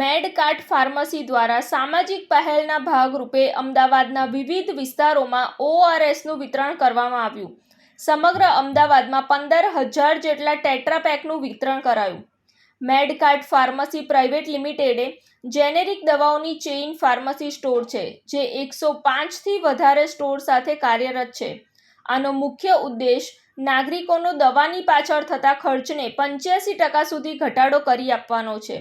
મેડકાર્ટ pharmacy દ્વારા સામાજિક પહેલના ભાગરૂપે અમદાવાદના વિવિધ વિસ્તારોમાં ORSનું વિતરણ કરવામાં આવ્યું. સમગ્ર અમદાવાદમાં 15,000 જેટલા ટેટ્રાપેકનું વિતરણ કરાયું. મેડકાર્ટ ફાર્મસી પ્રાઇવેટ લિમિટેડે જેનેરિક દવાઓની ચેઇન ફાર્મસી સ્ટોર છે, જે 105થી વધારે સ્ટોર સાથે કાર્યરત છે. આનો મુખ્ય ઉદ્દેશ નાગરિકોનો દવાની પાછળ થતા ખર્ચને 85% સુધી ઘટાડો કરી આપવાનો છે.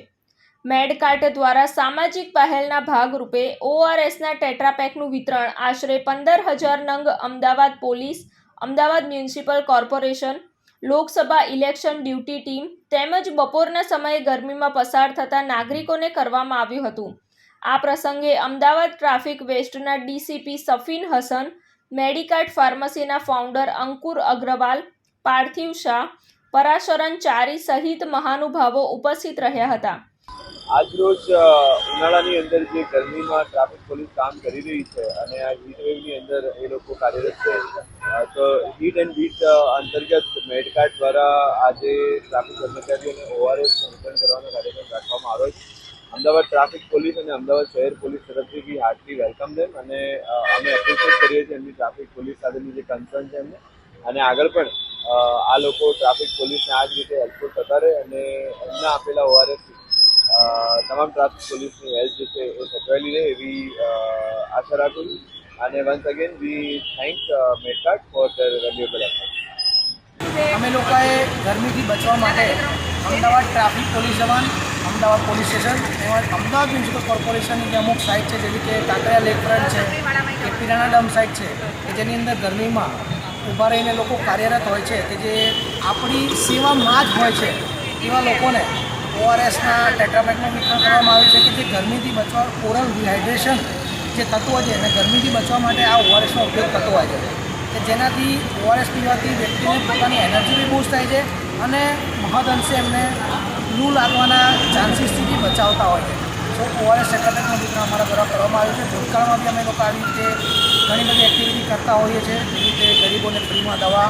મેડકાર્ટ દ્વારા સામાજિક પહેલના ભાગરૂપે ORSના ટેટ્રાપેકનું વિતરણ આશરે 15,000 નંગ Ahmedabad police, Ahmedabad municipal corporation, Lok Sabha election duty team તેમજ બપોરના સમયે ગરમીમાં પસાર થતા નાગરિકોને કરવામાં આવ્યું હતું. આ પ્રસંગે અમદાવાદ ટ્રાફિક વેસ્ટના DCP સફીન હસન, મેડકાર્ટ ફાર્મસીના ફાઉન્ડર અંકુર અગ્રવાલ, પાર્થિવ શાહ, પરાશરન ચારી સહિત મહાનુભાવો ઉપસ્થિત રહ્યા હતા. આજરોજ ઉનાળાની અંદર જે ગરમીમાં ટ્રાફિક પોલીસ કામ કરી રહી છે અને આ હીટ વેવની અંદર એ લોકો કાર્યરત છે, તો હીટ એન્ડ બીટ અંતર્ગત મેડકાર્ટ દ્વારા આજે ટ્રાફિક કર્મચારીઓને ORSનું વિતરણ કરવાનો કાર્યક્રમ રાખવામાં આવ્યો છે. અમદાવાદ ટ્રાફિક પોલીસ અને અમદાવાદ શહેર પોલીસ તરફથી બી હાર્ટલી વેલકમ દેમ અને અમે એપ્રિશિએટ કરીએ છીએ એમની ટ્રાફિક પોલીસ સાથેની જે કન્સર્ન છે એમને, અને આગળ પણ આ લોકો ટ્રાફિક પોલીસને આ જ રીતે હેલ્પફુલ થતા રહે અને એમના આપેલા ORS તમામ ટ્રાફિક પોલીસની હેલ્પ જે છે એ સચવાયેલી રહે એવી આશા રાખું છું. અને once again we thank Medkart for their valuable effort. અમે લોકોએ ગરમીથી બચવા માટે અમદાવાદ ટ્રાફિક પોલીસ જવાન, અમદાવાદ પોલીસ સ્ટેશન તેમજ અમદાવાદ મ્યુનિસિપલ કોર્પોરેશનની જે અમુક સાઇટ છે, જેવી કે કાંકરિયા લેક ફ્રન્ટ છે કે પિરાણા ડેમ સાઇટ છે, કે જેની અંદર ગરમીમાં ઊભા રહીને લોકો કાર્યરત હોય છે, કે જે આપણી સેવામાં જ હોય છે, એવા લોકોને ORSના ટેટ્રાપેકનું વિતરણ કરવામાં આવ્યું છે, કે જે ગરમીથી બચવા ઓરલ ડિહાઇડ્રેશન જે થતું હોય છે અને ગરમીથી બચવા માટે આ ORSનો ઉપયોગ થતો હોય છે, કે જેનાથી ORS પીવાથી વ્યક્તિને પોતાની એનર્જી બી બૂસ્ટ થાય છે અને મહદઅંશે એમને લૂ લાગવાના ચાન્સીસથી બચાવતા હોય છે. તો ORS ટેટ્રાપેકનું વિતરણ અમારા દ્વારા કરવામાં આવ્યું છે. ભૂતકાળમાં બી અમે લોકો આવી રીતે ઘણી બધી એક્ટિવિટી કરતા હોઈએ છીએ, જેવી રીતે ગરીબોને ફ્રીમાં દવા,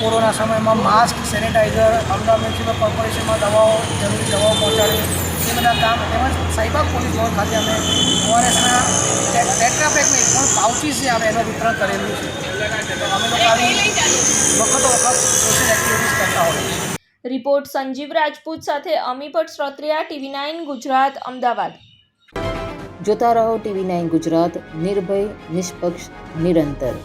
કોરોના સમયમાં માસ્ક, સેનિટાઈઝર, અમદાવાદ મ્યુનિસિપલ કોર્પોરેશનમાં દવાઓ, જરૂરી દવાઓ પહોંચાડવી, એ બધા કામ તેમજ સાઈબાગ પોલીસ ભવન ખાતે અમે ORSના ટેટ્રાપેકની પણ પાઉચીસ જે આવે એનું વિતરણ કરેલું છે. અમે લોકો આવી વખતો વખત સોશિયલ એક્ટિવિટીઝ કરતા હોઈએ છીએ. રિપોર્ટ સંજીવ રાજપૂત સાથે અમીપટ શ્રોત્રિયા, TV9 ગુજરાત, અમદાવાદ. જોતા રહો TV9 ગુજરાત, નિર્ભય, નિષ્પક્ષ, નિરંતર.